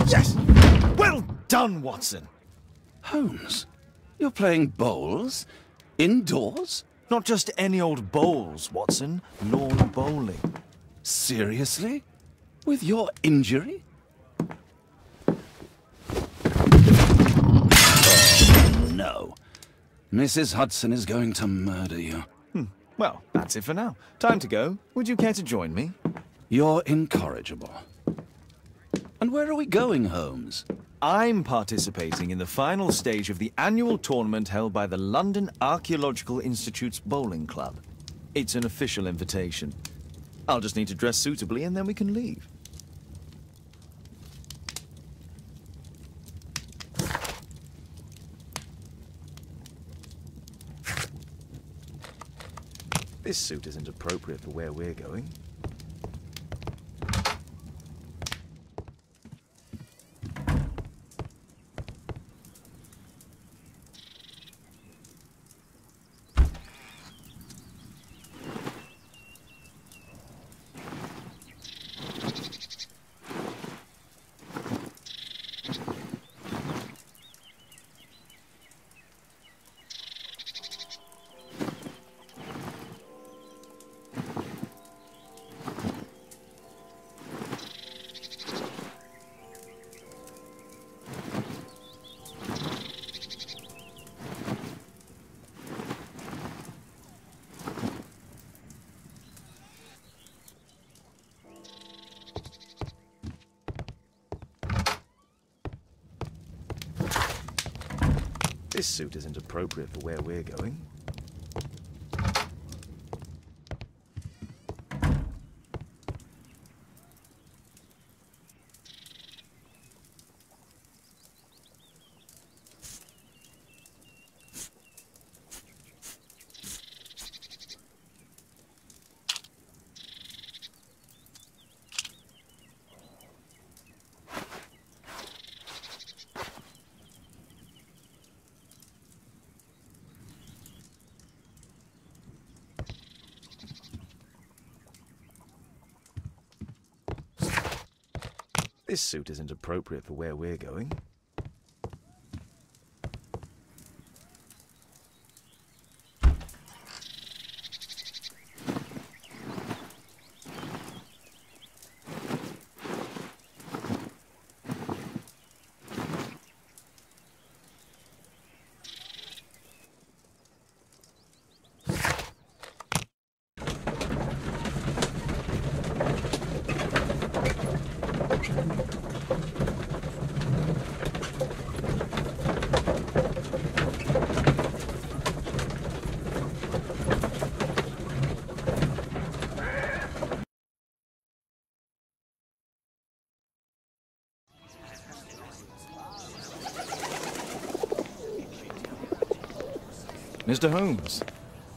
Yes! Well done, Watson! Holmes, you're playing bowls? Indoors? Not just any old bowls, Watson. Lawn bowling. Seriously? With your injury? Oh, no. Mrs. Hudson is going to murder you. Well, that's it for now. Time to go. Would you care to join me? You're incorrigible. And where are we going, Holmes? I'm participating in the final stage of the annual tournament held by the London Archaeological Institute's bowling club. It's an official invitation. I'll just need to dress suitably and then we can leave. This suit isn't appropriate for where we're going. This suit isn't appropriate for where we're going. This suit isn't appropriate for where we're going. Mr. Holmes,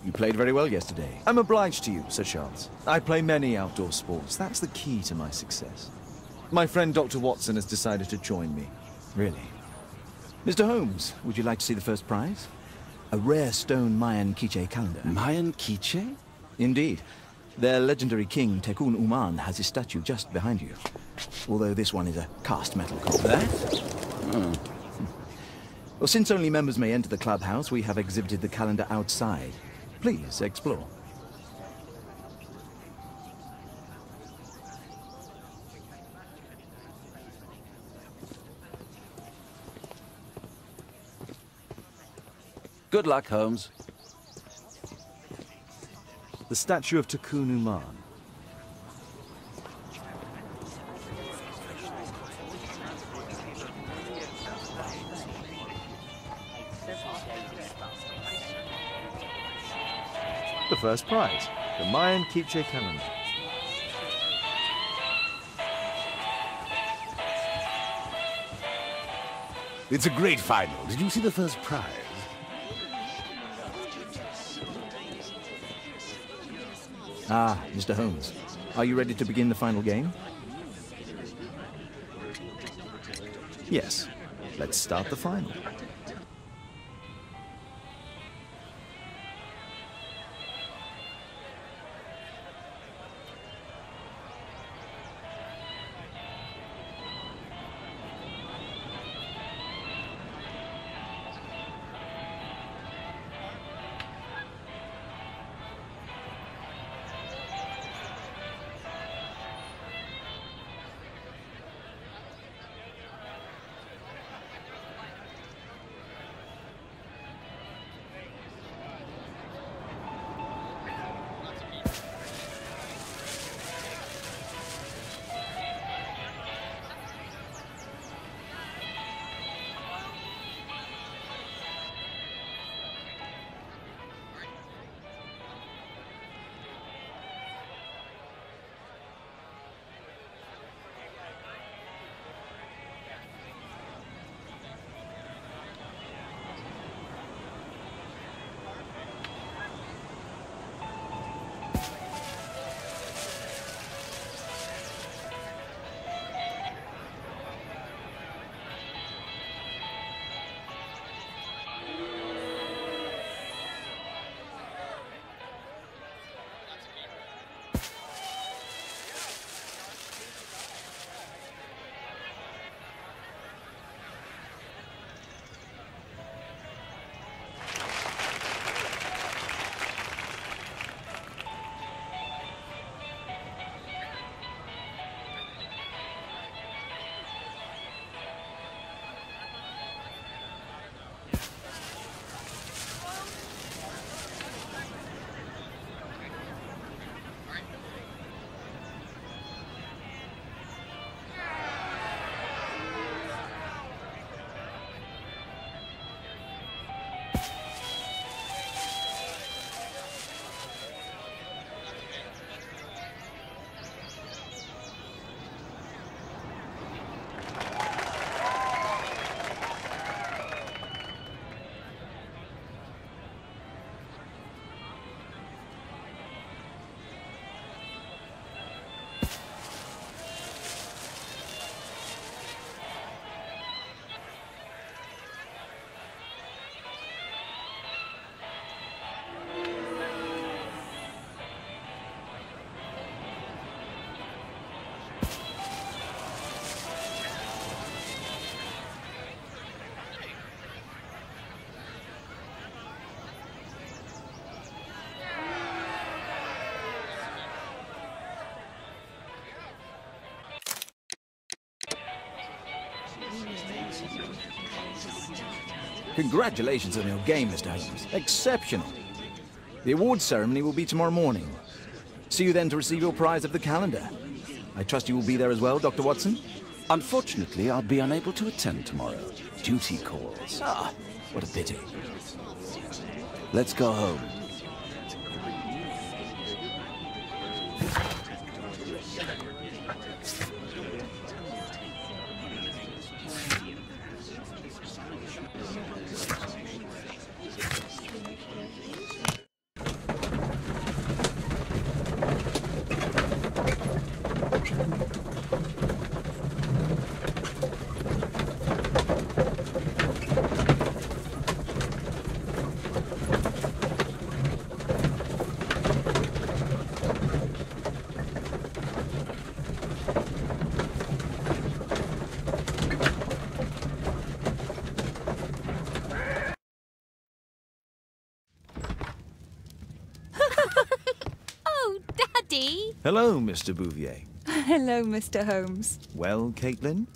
you played very well yesterday. I'm obliged to you, Sir Charles. I play many outdoor sports. That's the key to my success. My friend Dr. Watson has decided to join me. Really. Mr. Holmes, would you like to see the first prize? A rare stone Mayan quiche calendar. Mayan quiche? Indeed. Their legendary king, Tekun Uman, has his statue just behind you. Although this one is a cast metal copy. That? Oh. Well, since only members may enter the clubhouse, we have exhibited the calendar outside. Please, explore. Good luck, Holmes. The statue of Tekun Uman. The first prize, the Mayan quiche calendar. It's a great final. Did you see the first prize? Ah, Mr. Holmes. Are you ready to begin the final game? Yes. Let's start the final. Congratulations on your game, Mr. Holmes. Exceptional. The awards ceremony will be tomorrow morning. See you then to receive your prize of the calendar. I trust you will be there as well, Dr. Watson? Unfortunately, I'll be unable to attend tomorrow. Duty calls. Ah, what a pity. Let's go home. Hello, Mr. Bouvier. Hello, Mr. Holmes. Well, Caitlin?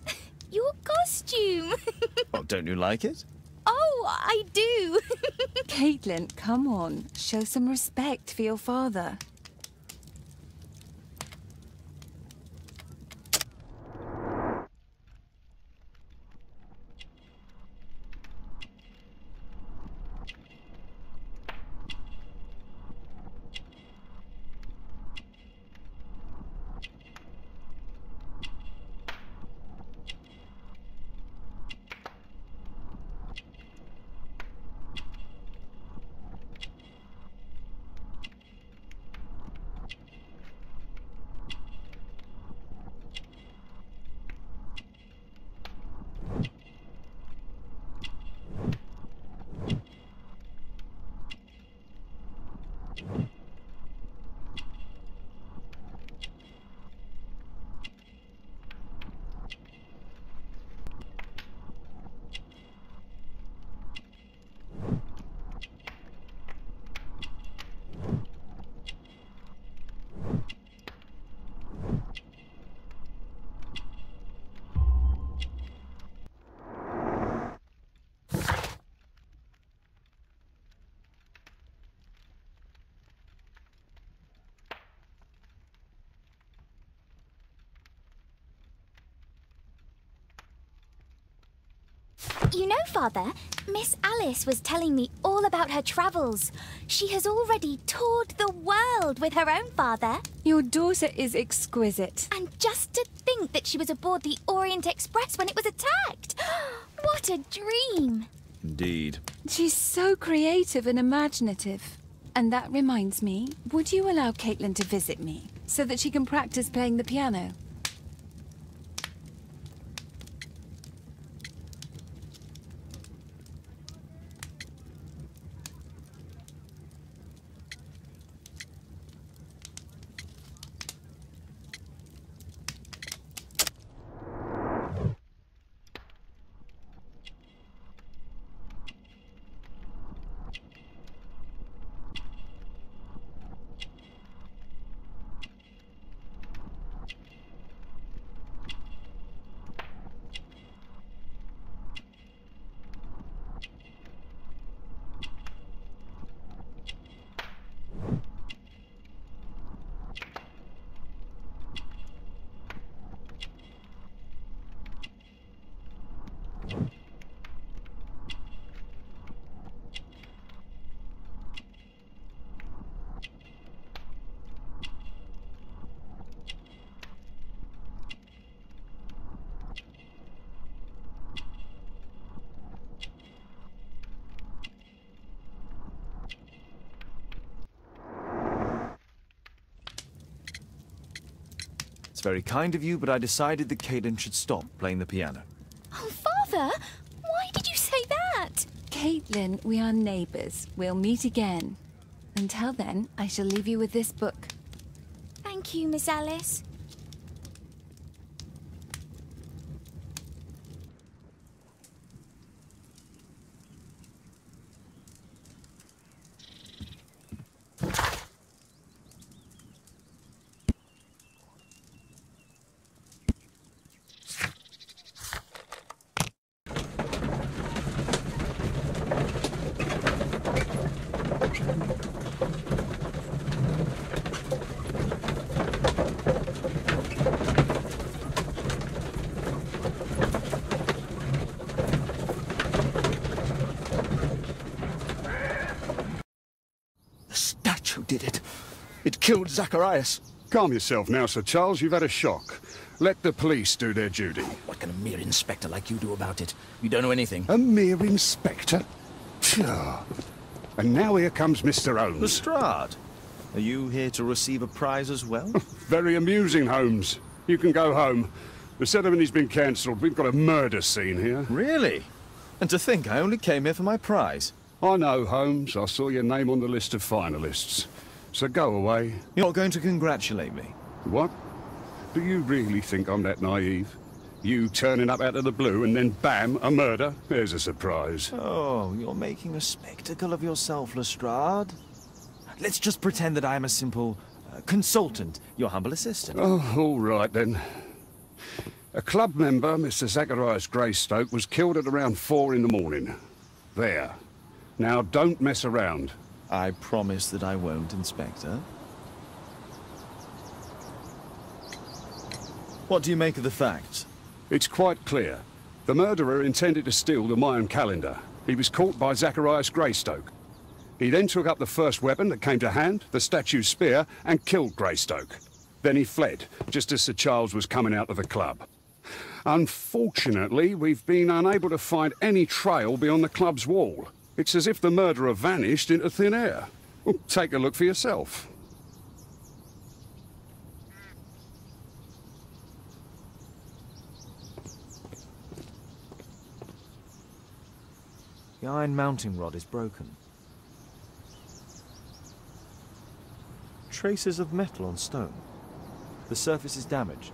Your costume! Oh, don't you like it? Oh, I do! Caitlin, come on. Show some respect for your father. You know, Father, Miss Alice was telling me all about her travels. She has already toured the world with her own father. Your daughter is exquisite. And just to think that she was aboard the Orient Express when it was attacked. What a dream. Indeed. She's so creative and imaginative. And that reminds me, would you allow Caitlin to visit me so that she can practice playing the piano? Very kind of you, but I decided that Caitlin should stop playing the piano. Oh, Father, why did you say that? Caitlin, we are neighbours. We'll meet again. Until then, I shall leave you with this book. Thank you, Miss Alice. Did it. It killed Zacharias. Calm yourself now, Sir Charles. You've had a shock. Let the police do their duty. What can a mere inspector like you do about it? You don't know anything. A mere inspector? Phew. And now here comes Mr. Holmes. Lestrade, are you here to receive a prize as well? Very amusing, Holmes. You can go home. The ceremony's been cancelled. We've got a murder scene here. Really? And to think I only came here for my prize. I know, Holmes. I saw your name on the list of finalists. So go away. You're not going to congratulate me? What? Do you really think I'm that naive? You turning up out of the blue and then bam, a murder? There's a surprise. Oh, you're making a spectacle of yourself, Lestrade. Let's just pretend that I am a simple consultant, your humble assistant. Oh, all right then. A club member, Mr. Zacharias Greystoke, was killed at around 4 in the morning. There. Now, don't mess around. I promise that I won't, Inspector. What do you make of the facts? It's quite clear. The murderer intended to steal the Mayan calendar. He was caught by Zacharias Greystoke. He then took up the first weapon that came to hand, the statue's spear, and killed Greystoke. Then he fled, just as Sir Charles was coming out of the club. Unfortunately, we've been unable to find any trail beyond the club's wall. It's as if the murderer vanished into thin air. Well, take a look for yourself. The iron mounting rod is broken. Traces of metal on stone. The surface is damaged.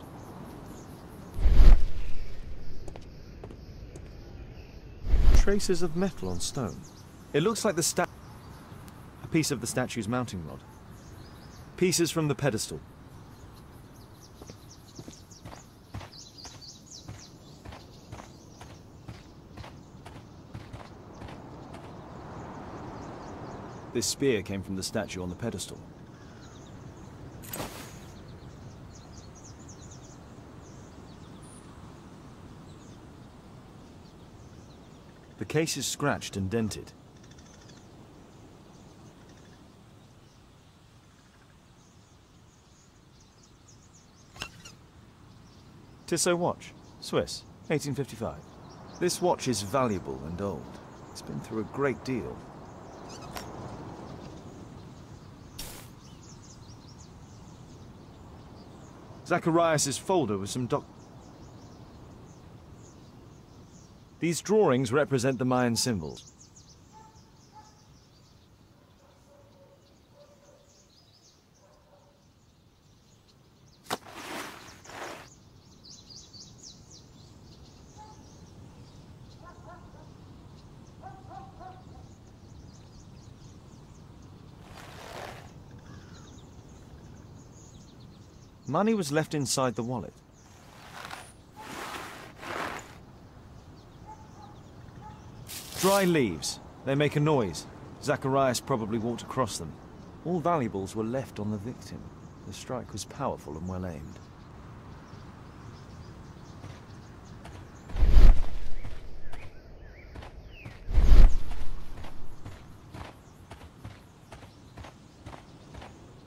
Traces of metal on stone. It looks like a piece of the statue's mounting rod. Pieces from the pedestal. This spear came from the statue on the pedestal. The case is scratched and dented. Tissot watch, Swiss, 1855. This watch is valuable and old. It's been through a great deal. Zacharias' folder with some These drawings represent the Mayan symbols. Money was left inside the wallet. Dry leaves. They make a noise. Zacharias probably walked across them. All valuables were left on the victim. The strike was powerful and well aimed.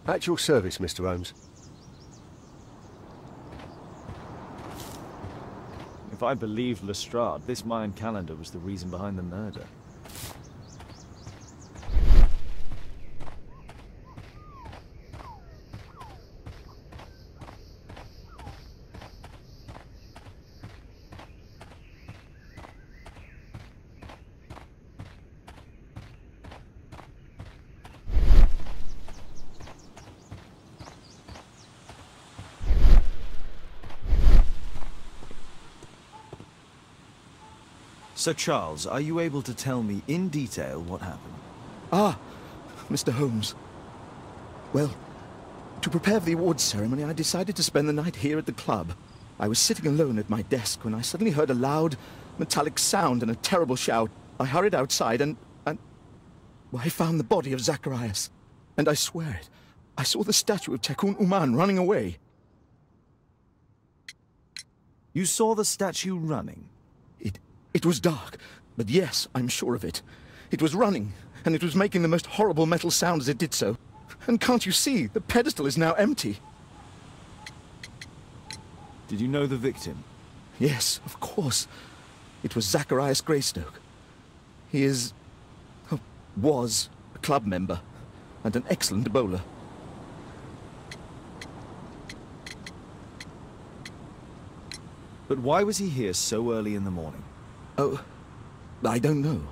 At your service, Mr. Holmes. If I believed Lestrade, this Mayan calendar was the reason behind the murder. Sir Charles, are you able to tell me in detail what happened? Ah, Mr. Holmes. Well, to prepare for the awards ceremony, I decided to spend the night here at the club. I was sitting alone at my desk when I suddenly heard a loud, metallic sound and a terrible shout. I hurried outside and well, I found the body of Zacharias. And I swear it, I saw the statue of Tekun Uman running away. You saw the statue running? It was dark, but yes, I'm sure of it. It was running, and it was making the most horrible metal sound as it did so. And can't you see, the pedestal is now empty. Did you know the victim? Yes, of course. It was Zacharias Greystoke. He was a club member, and an excellent bowler. But why was he here so early in the morning? Oh, I don't know.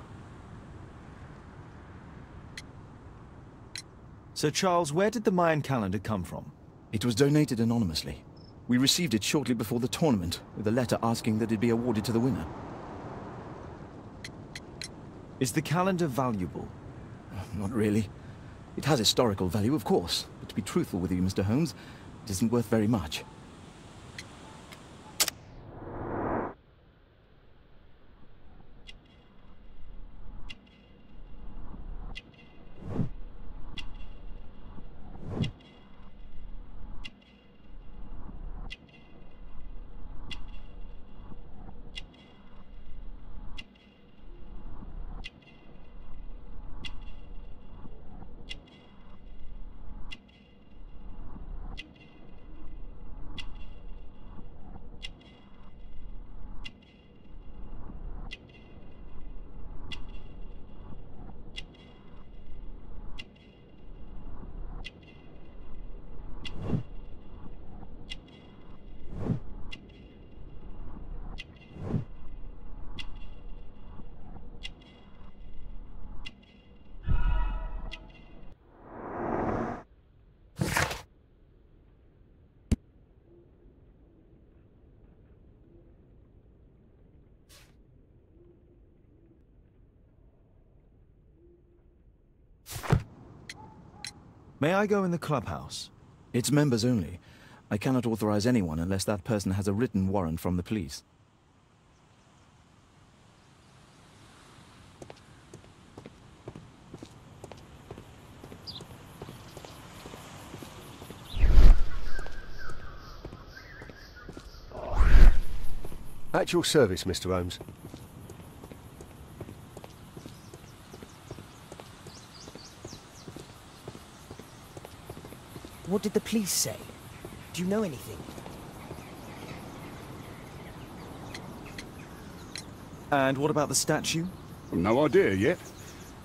Sir Charles, where did the Mayan calendar come from? It was donated anonymously. We received it shortly before the tournament, with a letter asking that it be awarded to the winner. Is the calendar valuable? Not really. It has historical value, of course, but to be truthful with you, Mr. Holmes, it isn't worth very much. May I go in the clubhouse? It's members only. I cannot authorize anyone unless that person has a written warrant from the police. At your service, Mr. Holmes. What did the police say? Do you know anything? And what about the statue? No idea yet.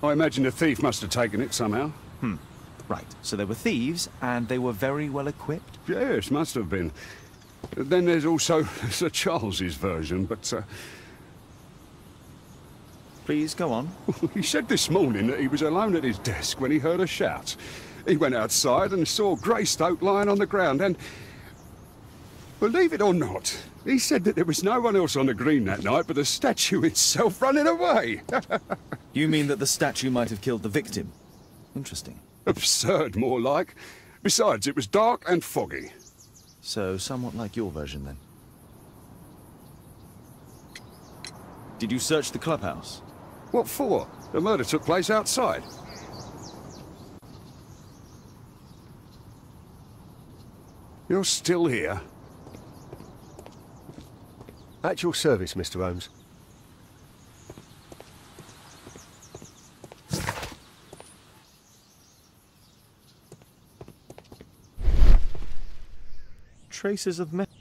I imagine the thief must have taken it somehow. Right, so they were thieves, and they were very well equipped? Yes, must have been. Then there's also Sir Charles's version, but Please, go on. he said this morning that he was alone at his desk when he heard a shout. He went outside and saw Greystoke lying on the ground and... Believe it or not, he said that there was no one else on the green that night but the statue itself running away. You mean that the statue might have killed the victim? Interesting. Absurd, more like. Besides, it was dark and foggy. So, somewhat like your version, then. Did you search the clubhouse? What for? The murder took place outside. You're still here? At your service, Mr. Holmes. Traces of metal.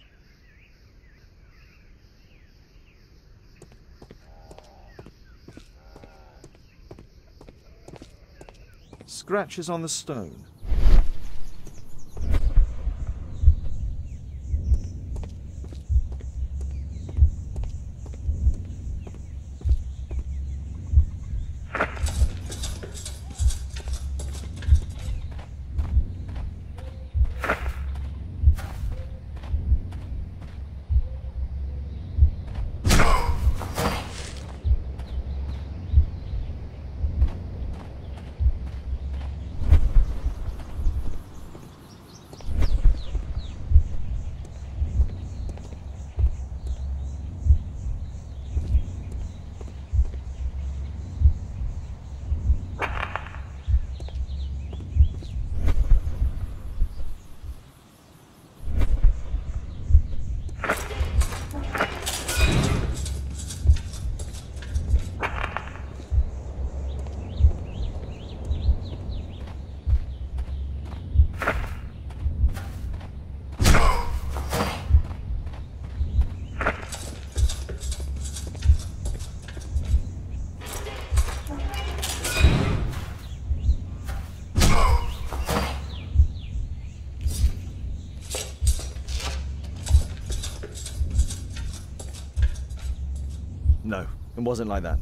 Scratches on the stone. No, it wasn't like that.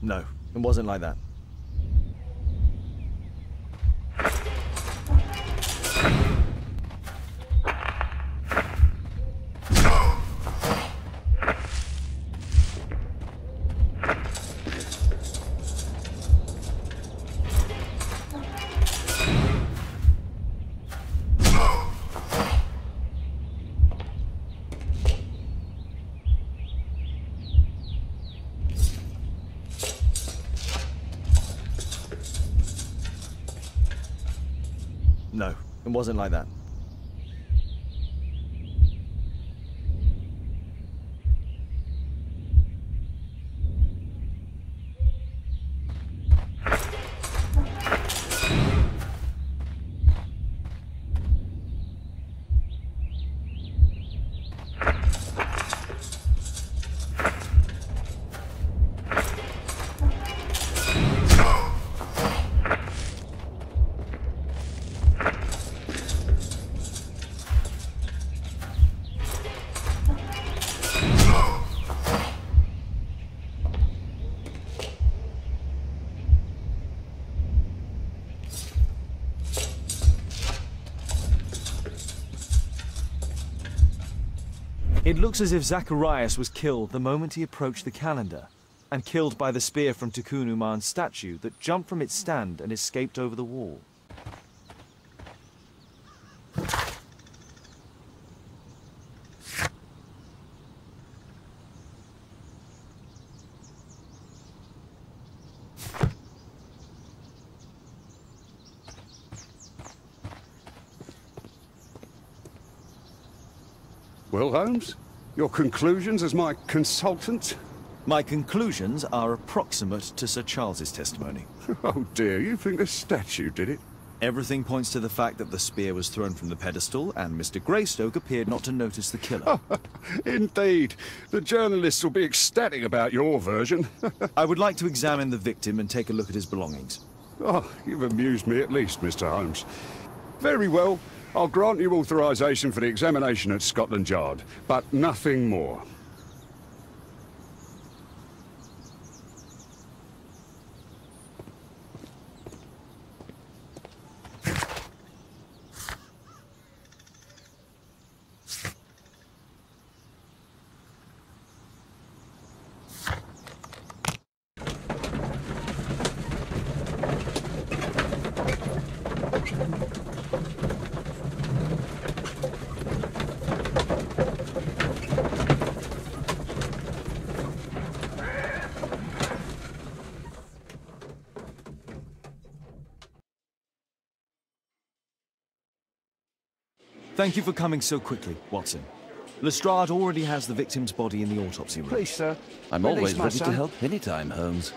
No, it wasn't like that. No, it wasn't like that. It looks as if Zacharias was killed the moment he approached the calendar, and killed by the spear from Tikkun Uman's statue that jumped from its stand and escaped over the wall. Well, Holmes, your conclusions as my consultant? My conclusions are approximate to Sir Charles's testimony. Oh dear, you think the statue did it? Everything points to the fact that the spear was thrown from the pedestal, and Mr. Greystoke appeared not to notice the killer. Indeed. The journalists will be ecstatic about your version. I would like to examine the victim and take a look at his belongings. Oh, you've amused me at least, Mr. Holmes. Very well. I'll grant you authorization for the examination at Scotland Yard, but nothing more. Thank you for coming so quickly, Watson. Lestrade already has the victim's body in the autopsy room. Please, sir. I'm Release always my ready to son. help anytime, Holmes.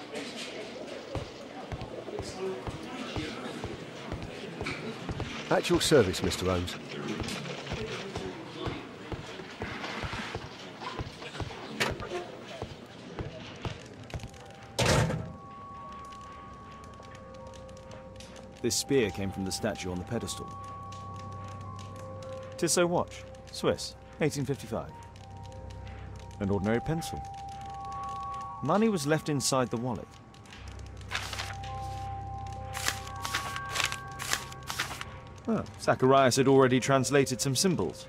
At your service, Mr. Holmes. This spear came from the statue on the pedestal. Tissot watch, Swiss, 1855. An ordinary pencil. Money was left inside the wallet. Well, Zacharias had already translated some symbols.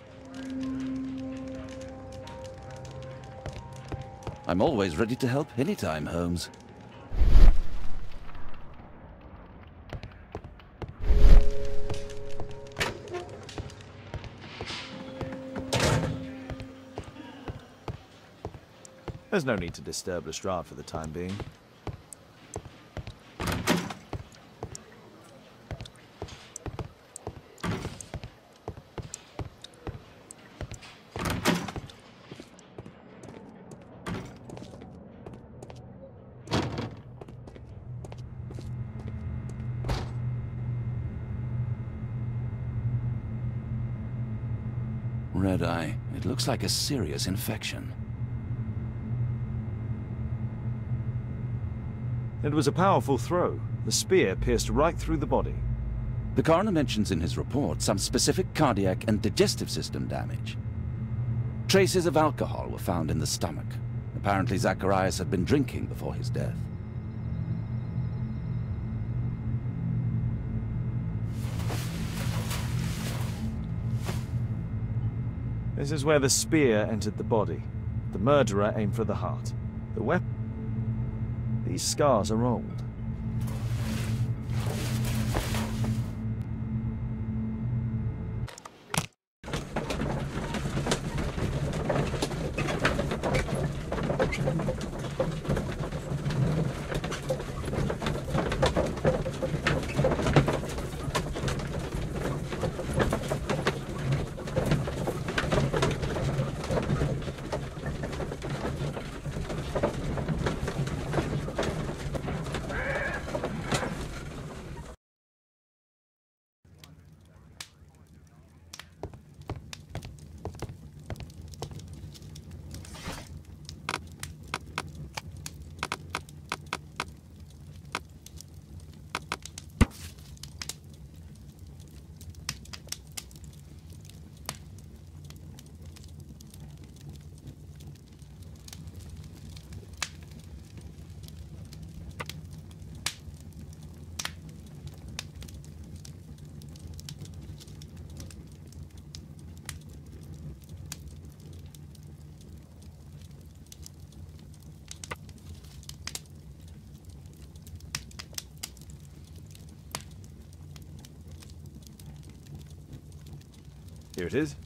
I'm always ready to help anytime, Holmes. There's no need to disturb Lestrade for the time being. Red eye. It looks like a serious infection. It was a powerful throw. The spear pierced right through the body. The coroner mentions in his report some specific cardiac and digestive system damage. Traces of alcohol were found in the stomach. Apparently Zacharias had been drinking before his death. This is where the spear entered the body. The murderer aimed for the heart. The weapon... These scars are old. Here it is.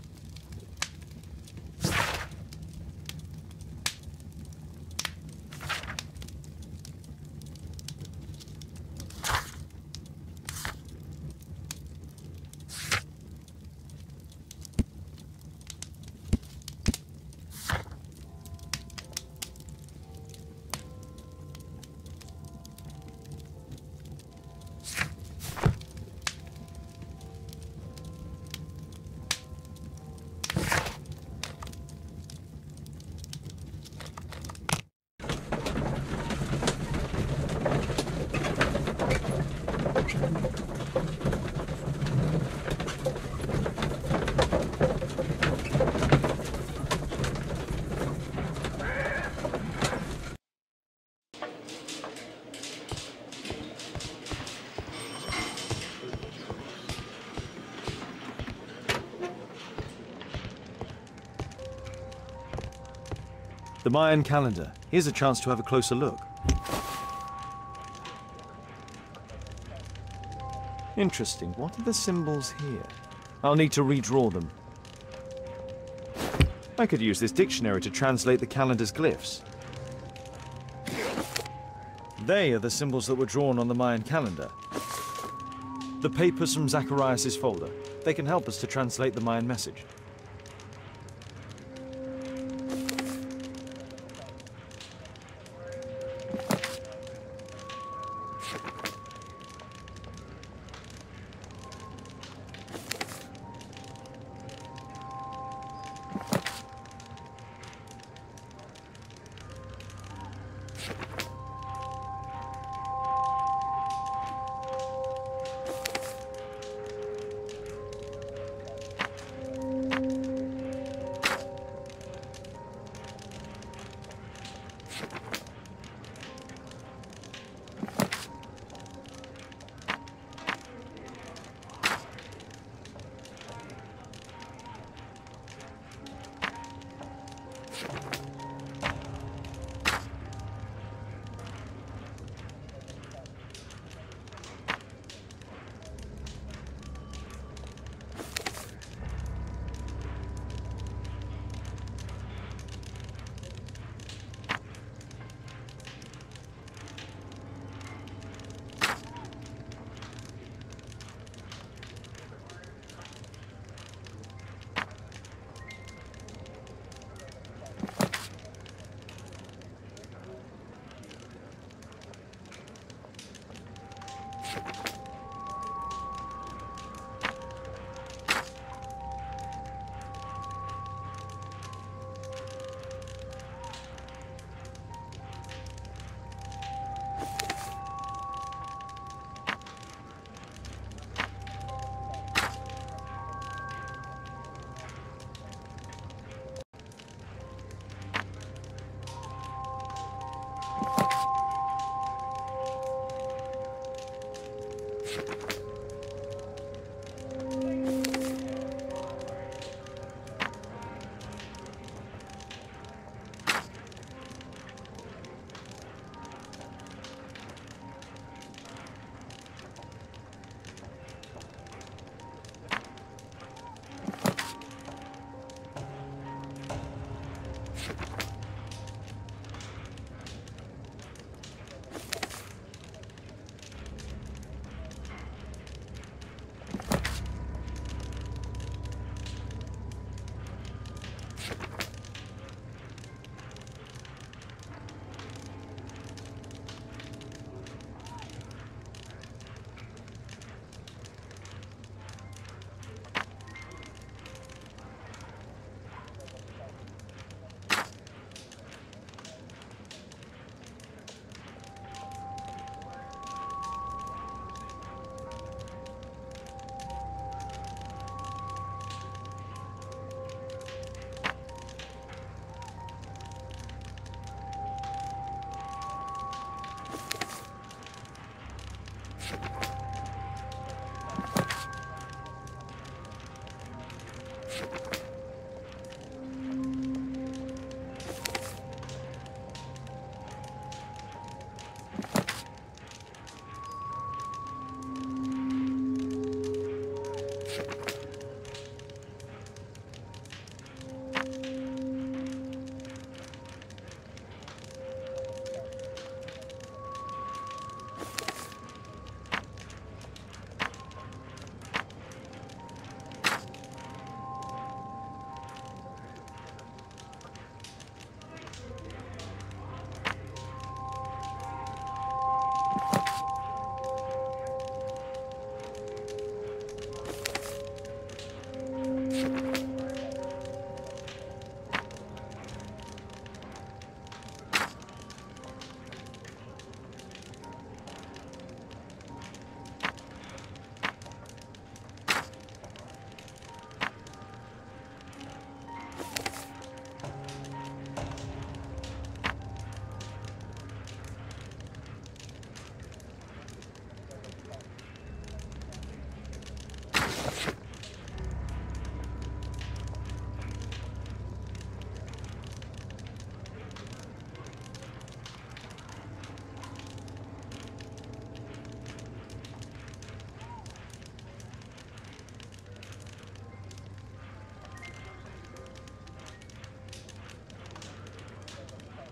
The Mayan calendar. Here's a chance to have a closer look. Interesting. What are the symbols here? I'll need to redraw them. I could use this dictionary to translate the calendar's glyphs. They are the symbols that were drawn on the Mayan calendar. The papers from Zacharias' folder. They can help us to translate the Mayan message.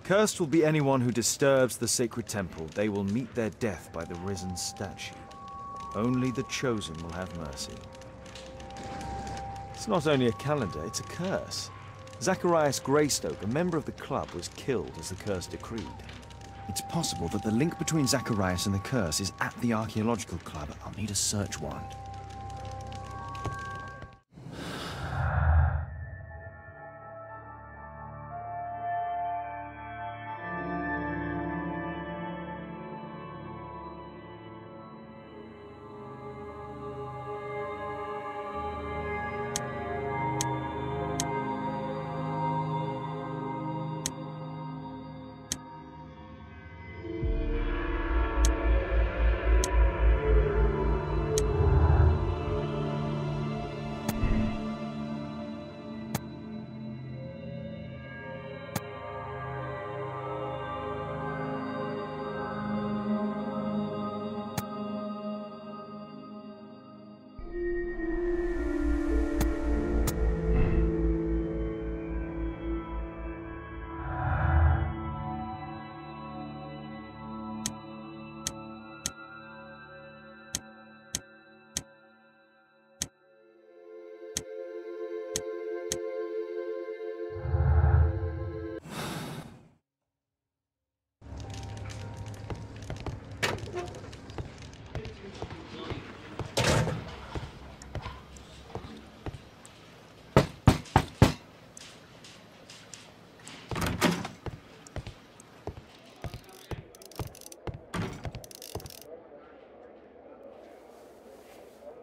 Cursed will be anyone who disturbs the sacred temple. They will meet their death by the risen statue. Only the chosen will have mercy. It's not only a calendar, it's a curse. Zacharias Greystoke, a member of the club, was killed as the curse decreed. It's possible that the link between Zacharias and the curse is at the archaeological club. I'll need a search warrant.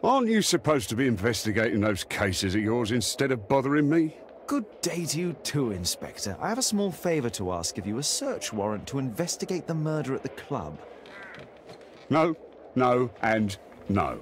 Aren't you supposed to be investigating those cases of yours instead of bothering me? Good day to you too, Inspector. I have a small favor to ask of you, a search warrant to investigate the murder at the club. No, no, and no.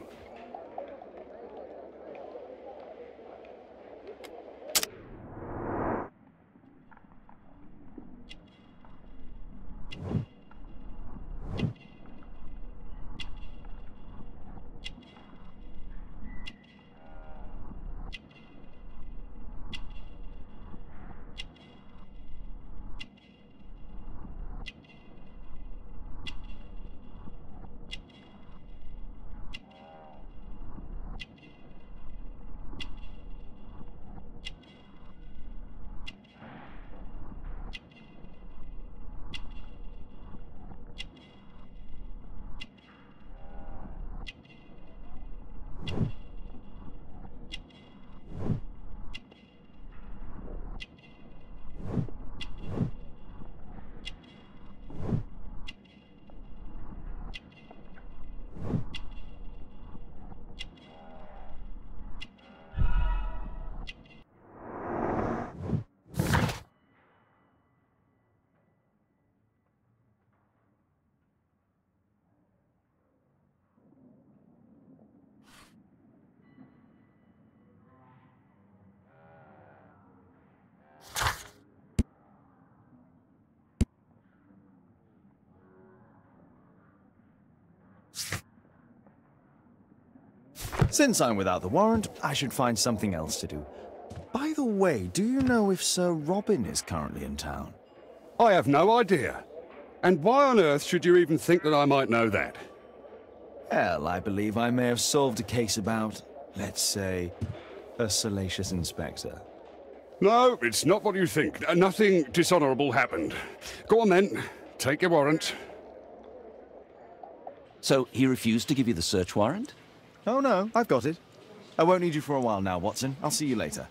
Since I'm without the warrant, I should find something else to do. By the way, do you know if Sir Robin is currently in town? I have no idea. And why on earth should you even think that I might know that? Well, I believe I may have solved a case about, let's say, a salacious inspector. No, it's not what you think. Nothing dishonourable happened. Go on then. Take your warrant. So he refused to give you the search warrant? Oh no, I've got it. I won't need you for a while now, Watson. I'll see you later.